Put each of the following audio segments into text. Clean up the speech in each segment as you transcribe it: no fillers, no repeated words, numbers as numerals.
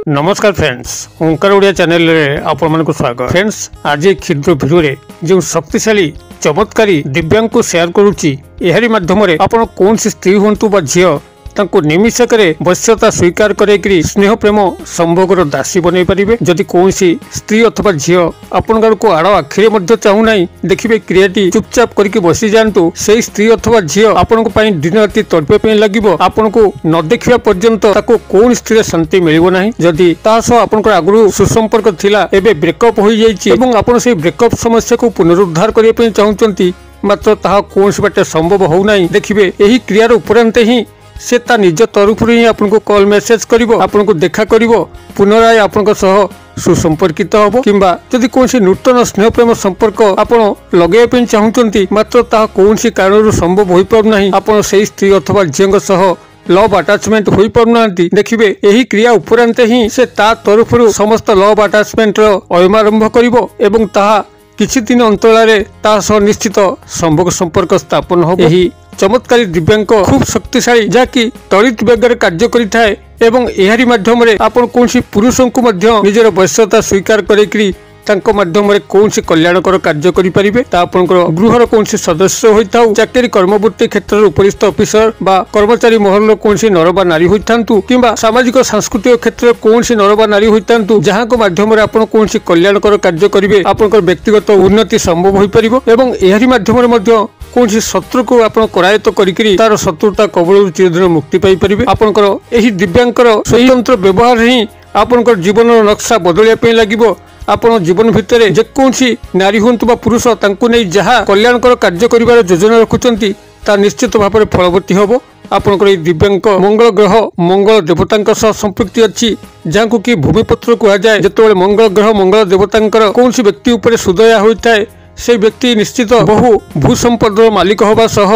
नमस्कार फ्रेंड्स, ओंकार ओडिया चैनल रे आपण मन को स्वागत। फ्रेंड्स, आज क्षुद्र वीडियो रे जो शक्तिशाली चमत्कारी दिव्यांग को शेयर करूची, एहरी माध्यम रे आपण कौन सी स्त्री होंतु बा झियो तांको निमिषक वश्यता स्वीकार करेकरी स्नेह प्रेम संभोगर दासी बनई पारिबे। जदि कौन सी स्त्री अथवा झियो आपण को आड़ आखिरे मध्य चाहू नहीं देखिबे क्रियाटी चुपचाप करके बसी जांतु, सेही स्त्री अथवा झियो आपण को पई दिन राति तड़पे पे लागिबो। आपण को न देखिबा पर्यंत ताको कौन स्त्री शांति मिलिबो नाही। जदि ता सह आपण को आगु सुसंपर्क थिला, एबे ब्रेकअप होई जाईची एवं आपण से ब्रेकअप समस्या को पुनरुद्धार करिया पे चाहूचंती, मात्र ताहा कौन सी बाटे संभव हो नाही। देखिबे एही क्रियार उपरांत ही से ता निज तरफ ही आपको कॉल मेसेज करिवो, आपको देखा करिवो, पुनराय आपन सह सुसंपर्कित होबो। किंबा जदि कौन सी नूतन स्नेह प्रेम संपर्क आपण लगे पे चाहूचंती, मात्र ता कौन सी कारण संभव होई पार नाही, आपण सेही स्त्री अथवा झियंग सह लव अटैचमेंट होई पारुनांती। देखिबे एही क्रिया उपरांत ही से ता तरफ समस्त लव अटैचमेंट रो आरंभ करिवो एवं ताहा किछि दिन अंतराले ता सह निश्चित संभोग संपर्क स्थापन होबो। एही चमत्कारी दिव्यांग खूब शक्तिशाली जाकि त्वरित बेगर कार्य करिथाए एवं एहारी माध्यम रे आपण कोनसी पुरुषों को मध्य निजर वश्यता स्वीकार करेकरी तांको माध्यम रे कोनसी कल्याणकर कार्य करि परिबे। ता आपनकर गृहर कोनसी सदस्य होइताउ, चाकरी कर्मवृत्ति क्षेत्र रे उपरिस्थ ऑफिसर बा कर्मचारी महल रो कोनसी नर बा नारी होइतांतु, किंबा सामाजिक सांस्कृतिक क्षेत्र रे कोनसी नर बा नारी होइतांतु, जहां को माध्यम रे आपण कोनसी कल्याणकर कार्य करिवे, आपनकर व्यक्तिगत उन्नति संभव होई परिबो एवं एहारी माध्यम रे मध्य कौन शत्रु को आप करायत्त करी तार शत्रुता कबल चिरदिन मुक्ति पाई परिबे। आपनकर एही दिव्यांकर स्वतंत्र व्यवहार ही आपनकर जीवन नक्शा बदलिया पे लागिबो। आपण जीवन भितर जेकोसी नारी हुंतु बा पुरुष तांको नै जहा कल्याणकर कार्य करिवार योजना रखुचंती, ता निश्चित भाव में फलवती होबो। आपनकर दिव्यांग मंगल ग्रह मंगल देवता सह संपृक्ति अच्छी, जहां कि भूमिपुत्र कहा जाए। जेतेबेले मंगल ग्रह मंगल देवता कौन व्यक्ति उपर सुदया होता है, से व्यक्ति निश्चित बहु भूसंपद मालिक होगा सह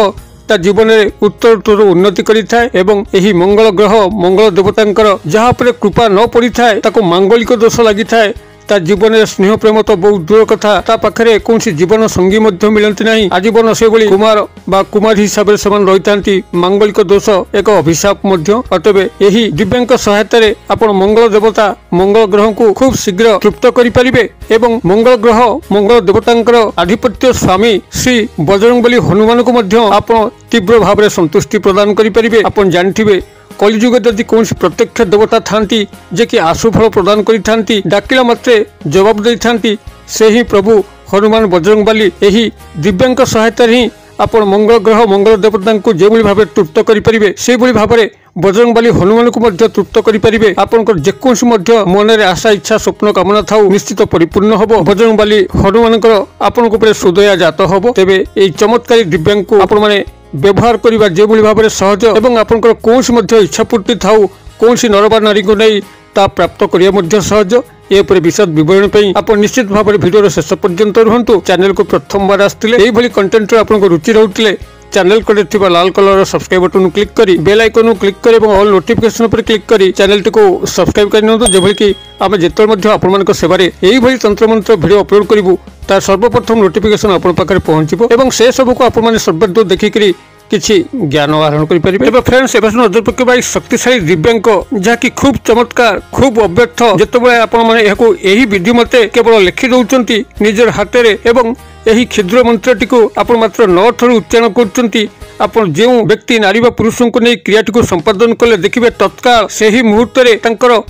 ता जीवन में उत्तरोत्तर उन्नति करिथाए एवं एही मंगल ग्रह मंगल देवतांकर जहाँ पर कृपा न पड़ी थाए ताको मांगलिक दोष लगी थाए, ता जीवन में स्नेह प्रेम तो बहुत दूर कथा, ता पाखरे कौन जीवन संगी मध्य मिलती नहीं। आजीवन से भली कुमार बा कुमारी हिसाब से रही था। मांगलिक दोष एक अभिशाप मध्य अतबे यही दिव्यांग सहायता रे आपण मंगल देवता मंगल ग्रह को खूब शीघ्र तृप्त करि परिबे एवं मंगल ग्रह मंगल देवतांकर आधिपत्य स्वामी श्री बजरंगबली हनुमान को मध्य आपण तीव्र भाव में संतुष्टि प्रदान करि परिबे। आपण जानथिबे कलिजुग जदि कौन प्रत्यक्ष देवता थांती जे कि आशुफल प्रदान करि थांती, डाकिला मात्रे जवाब दे थांती, से ही प्रभु हनुमान बजरंगबली एही दिव्यांग सहायता ही आपण मंगल ग्रह मंगल देवता को जो भाव तृप्त करि परिबे, से भाव में बजरंगबली हनुमान को मध्य तृप्त करि परिबे। आपनकर जेकोसी मध्य मन रे आशा इच्छा स्वप्न कामना थाउ निश्चित परिपूर्ण होबो। बजरंगबली हनुमानकर आपन को सुदया जात होबो। तेबे एई चमत्कारी दिव्यांग को आपण माने व्यवहार करबा जे भाव में सहज एवं आपनकर कोनसी मध्य इच्छा पूर्ति थाउ कोनसी नरबा नारी को नहीं ता प्राप्त करिया मध्य सहज। ए पर विशद विवरण पे आप निश्चित भाव में वीडियो शेष पर्यंत रुहतु। चैनल को प्रथम बार आसते यही कंटेंट आपको रुचि रोते चैनल को लाल कलर सब्सक्राइब बटन क्लिक करी बेल आइकन क्लिक करी और ऑल नोटिफिकेशन पर क्लिक करी चैनल टी को सब्सक्राइब कर जो कि आम जिते आपण सेवारे यही तंत्र मंत्र वीडियो अपलोड करूँ तार सर्वप्रथम नोटिफिकेशन आप पहुंचो और से सबको आप सर्वदूर देखिकी किछि ज्ञान आहरण करें। फ्रेंड्स नजर पकेबा शक्तिशाली दिव्यांग जहाँकि खूब चमत्कार खूब अव्यर्थ जितेबाला यही विधि मते केवल लिखि दौरान निजर हाथ में यही क्षुद्र मंत्रटी को आप मात्र 9 थर उच्चारण कर आपण जो व्यक्ति नारी बा पुरुषों को नहीं क्रियाटी को संपादन कले देखिए तत्काल से ही मुहूर्त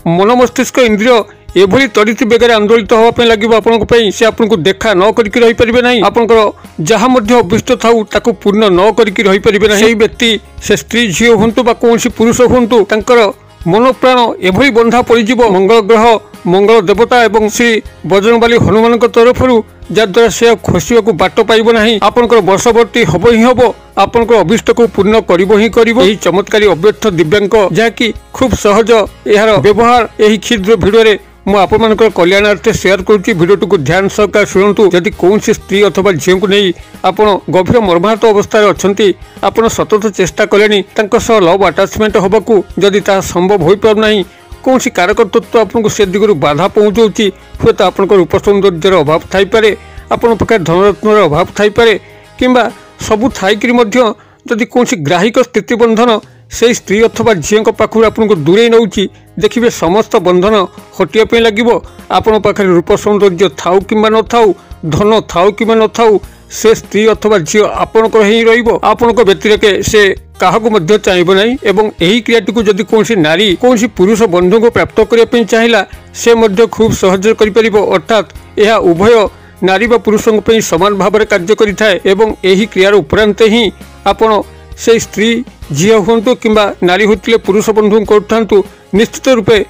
मन मस्तिष्क इंद्रिय एभली त्वरित बेगर आंदोलित होगा लगे आपण से आपको देखा न करके रही पारे ना। आपंकर जहाँ अभिष्ट थाऊ ताको पूर्ण न करके रही पारे ना। से व्यक्ति से स्त्री झील हूँ बा कौन पुरुष हूँ तांकर मन प्राण एभली बंधा पड़ज मंगल ग्रह मंगल देवता एवं श्री बजरंगबली हनुमान तरफ जद्वारा से खोसिया को बाट पाइब ना। आपंकर वर्षवर्ती हम ही हम आपंकर अभिष्ट को पूर्ण कर चमत्कारी अव्यर्थ दिव्यांग जहाँकि खूब सहज यार व्यवहार यही क्षुद्र भिडियो मुझे कल्याणार्थे शेयर करुच्ची। भिडियो को ध्यान सहकार शुणु। जदि कौन स्त्री अथवा झील को नहीं आप गभीर मर्माहत अवस्था अच्छा आप सतत चेष्टा कले लव अटैचमेंट होगा जदि ता संभव हो पार ना कौन कारक तत्व आपको से दिगरू बाधा पहुँचाऊँगी हे तो आप रूप सौंदर्यर अभाव थाईपे आपण पाखे धनरत्न अभाव थाईपे किंबा सबू थाईकि जदि कौन ग्राहिक स्थितिबंधन से स्त्री अथवा झील पाखु आपको दूरे नौ देखिए समस्त बंधन हटिया लगे आपण पाखे रूप सौंदर्य थाऊ कि न थाऊ धन थाऊ कि न थाऊ से स्त्री अथवा झील आपणकर ही आपण व्यतिरेके से क्या चाहब ना एवं यही क्रियाटी को जदि कौन नारी कौन पुरुष बंधु को प्राप्त करने चाहिए से खूब सहज कर अर्थात यह उभय नारी व पुरुषों सामान भाव में कार्य करें क्रियार उपरांत ही आपण से स्त्री झील हूँ कि नारी होते पुरुष बंधु करूँ निश्चित रूपे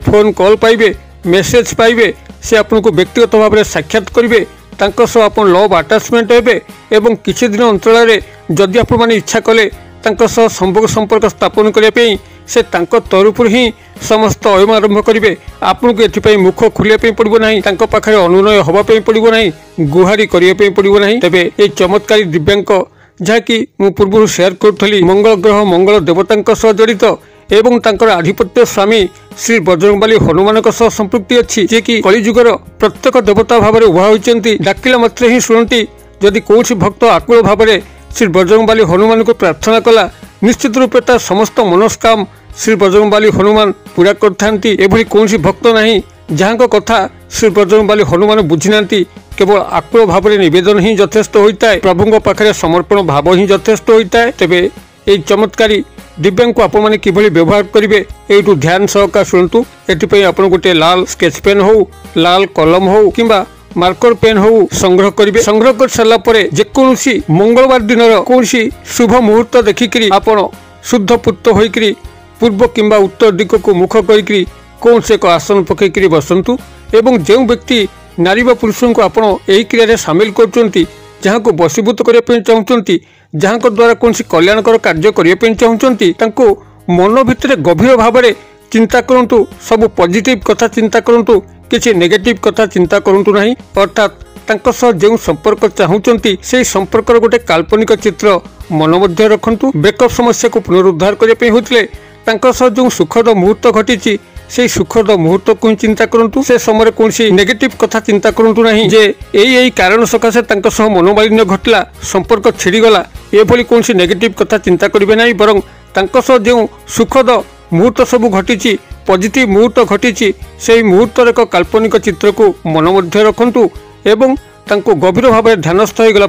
फोन कॉल पाइबे मेसेज पाइबे से आपको व्यक्तिगत भाव में साक्षात करेंगे आप लव अटैचमेंट हे एवं किसी दिन अंतराल जदि आप इच्छा कले संभोग संपर्क स्थापन करने से तरफ ही समस्त अयम आरंभ करेंगे आपको ये मुख खोलिया पड़ो ना पाखे अनुनय हाँपी पड़ो ना गुहारी करने पड़ो ना तेरे ये चमत्कारी दिव्यांग जहाँकि मु पूर्व शेयर करी मंगल ग्रह मंगल देवता जड़ित एवं तांकर आधिपत्य स्वामी श्री बजरंगबली हनुमान संपृक्ति अच्छी जे कि कलिजुगर प्रत्येक देवता भाव में उभा होती डाकिला मात्र ही शुणती जदि कौन भक्त आकुल भाव में श्री बजरंगबली हनुमान को प्रार्थना कला निश्चित रूपे तार समस्त मनस्काम श्री बजरंगबली हनुमान पूरा करथांती एभली कौन भक्त नहीं जहाँ कथा श्री बजरंगबली हनुमान बुझी ना केवल आकुल भाव में निवेदन ही यथेष्ट होता है प्रभु पाखे समर्पण भाव ही यथेष्ट होता है तेरे ये चमत्कारी दिव्यांग को आपण किभली व्यवहार करेंगे यू ध्यान सहकार शुणु एपाई आप गोटे लाल स्केच पेन हो लाल कलम हो कि मार्कर पेन हो संग्रह करेंगे संग्रह कर सारा जेकोसी मंगलवार दिन कौन शुभ मुहूर्त देखिकी आपण शुद्ध पुत होकर पूर्व कि उत्तर दिग को मुख कर कौन से एक आसन पकईकरी बसतु एवं जो व्यक्ति नारी व पुरुषों को आपण यही क्रिया सामिल कर जहाँ को बसीभूत करने चाहते जहाँ द्वारा कौन कल्याणकर कार्य करने चाहते मन भितर गभीर भाव में चिंता करूँ सब पॉजिटिव कथा चिंता करूँ किसी नेगेटिव कथा चिंता करूँ ना अर्थात जो संपर्क चाहते से संपर्क गोटे काल्पनिक चित्र मन मध्य रखु ब्रेकअप समस्या को पुनरुद्धार करने होते जो सुखद मुहूर्त घटी से सुखद मुहूर्त को ही चिंता करूँ से समय कौन नेगेटिव कथा चिंता करूँ ना जे यही कारण सकाशे मनोमालिन्य घटला संपर्क छिड़गला ये कौन नेगेटिव कथा चिंता करेंगे ना बरं जो सुखद मुहूर्त सब घटी पॉजिटिव मुहूर्त घटी से मुहूर्त एक काल्पनिक चित्र को मन मध्य रखु एवं गभीर भाव में ध्यानस्थ हो गला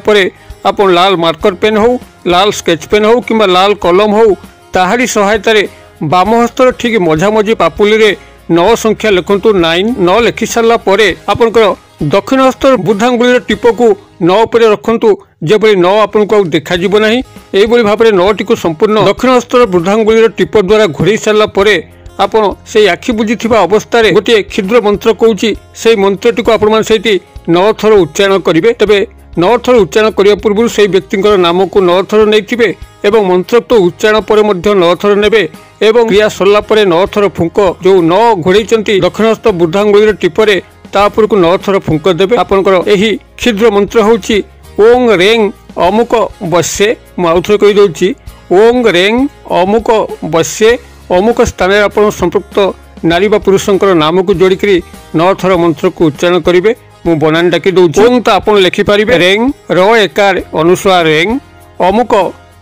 आप लाल मार्कर पेन हो लाल स्केच पेन हो कि लाल कलम हो ताहारी सहायता बाम हस्तर ठीक मझामझी पापुली रे 9 संख्या लिखु 9 लिखि सारा आपंकर दक्षिण हस्तर बुद्धांगुली टीप को 9 पर रखु जेभली 9 आपको देखा ना यही भाव में 9 टी संपूर्ण दक्षिण हस्तर बुद्धांगुली टीप द्वारा घोड़े सारा आपड़ से आखि बुझी अवस्था गोटे क्षुद्र मंत्र कौन से मंत्र टी आप 9 थर उच्चारण करेंगे तेरे 9 थर उच्चारण करने पूर्व से व्यक्ति नाम को 9 थर नहीं एवं मंत्र तो उच्चारण पर 9 थर ने एवं क्रिया सरला 9 थर फुंक जो 9 घोड़े दक्षिणस्थ बुद्धांगुली टीपर तापर को 9 थर फुंक देवे आपंकर यही क्षुद्र मंत्र होची ओंग रेंग अमुक बस्ये मुझे कहीदे ओंग रेंग अमुक बस्ये अमुक स्थान आप संपृक्त नारी व पुरुषों नाम को जोड़िकी 9 थर मंत्र को उच्चारण करेंगे मु बनानी डाकी दूसरी ओंग तो आप लिखिपारे रेंग र एकार अनुस्वार रेंग अमुक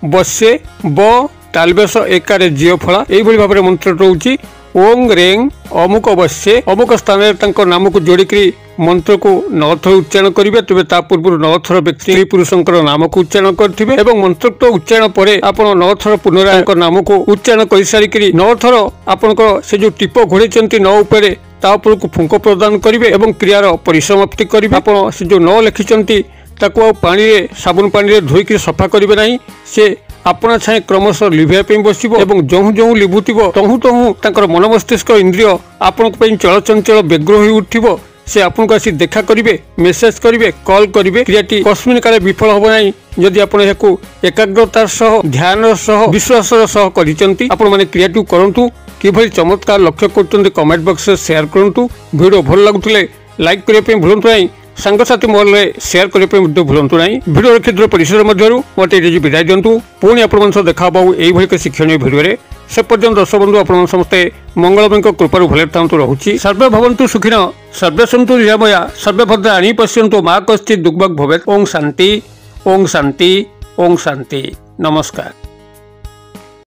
बस्ये ब तालबेस एकार जीव फला यही भाव में मंत्र रोचे ओंग रेंग अमुक बस्ये अमुक स्थान नाम को जोड़िकी मंत्र को 9 थर उच्चारण करेंगे तेज ता पूर्व 9 थर व्यक्ति पुरुषों नाम को उच्चारण करेंगे एवं मंत्रोक्त उच्चारण पर आप 9 थर पुनराय नाम को उच्चारण कर सारिकी 9 थर आपंकर से जो टीप घोड़े 9 उपर तापर को फुंक प्रदान करेंगे एवं क्रियार परिसमाप्ति करेंगे आप से जो 9 लिखिं पानी साबुन पानी धोईक सफा करेंगे ना से अपना छाए क्रमशः लिभाई बस जो जो लिभुव तहु तहु मन मस्तिष्क इंद्रिय आपण चल चंचल व्यग्र हो उठिब से आपन को आसी देखा करेंगे मेसेज करेंगे कॉल करेंगे क्रियाटी कस्मिन काले विफल हम ना जदि आप एकाग्रतार सह ध्यान सह विश्वास सह करिसेंती आपण माने क्रियाटी करंतु किभली चमत्कार लक्ष्य करते कमेंट बॉक्स में शेयर करूँ वीडियो भल लगुले लाइक करने भूलु ना सांगसाथी महल में शेयर करने भूलु ना वीडियो क्षेत्र परिसर मध्य मत विदाय दिंतु पुणी आप देखा यही शिक्षणीय भिडियो से पर्यटन दर्शक बंधु आप समस्ते मंगलमय कृपार भले था रोचे सर्वे भवन्तु सुखिन सर्वे सन्तु निरामया सर्वे भद्राणि पश्यन्तु मा कश्चित् दुर्भग भवेत् ओं शांति ओं शांति ओं शांति नमस्कार।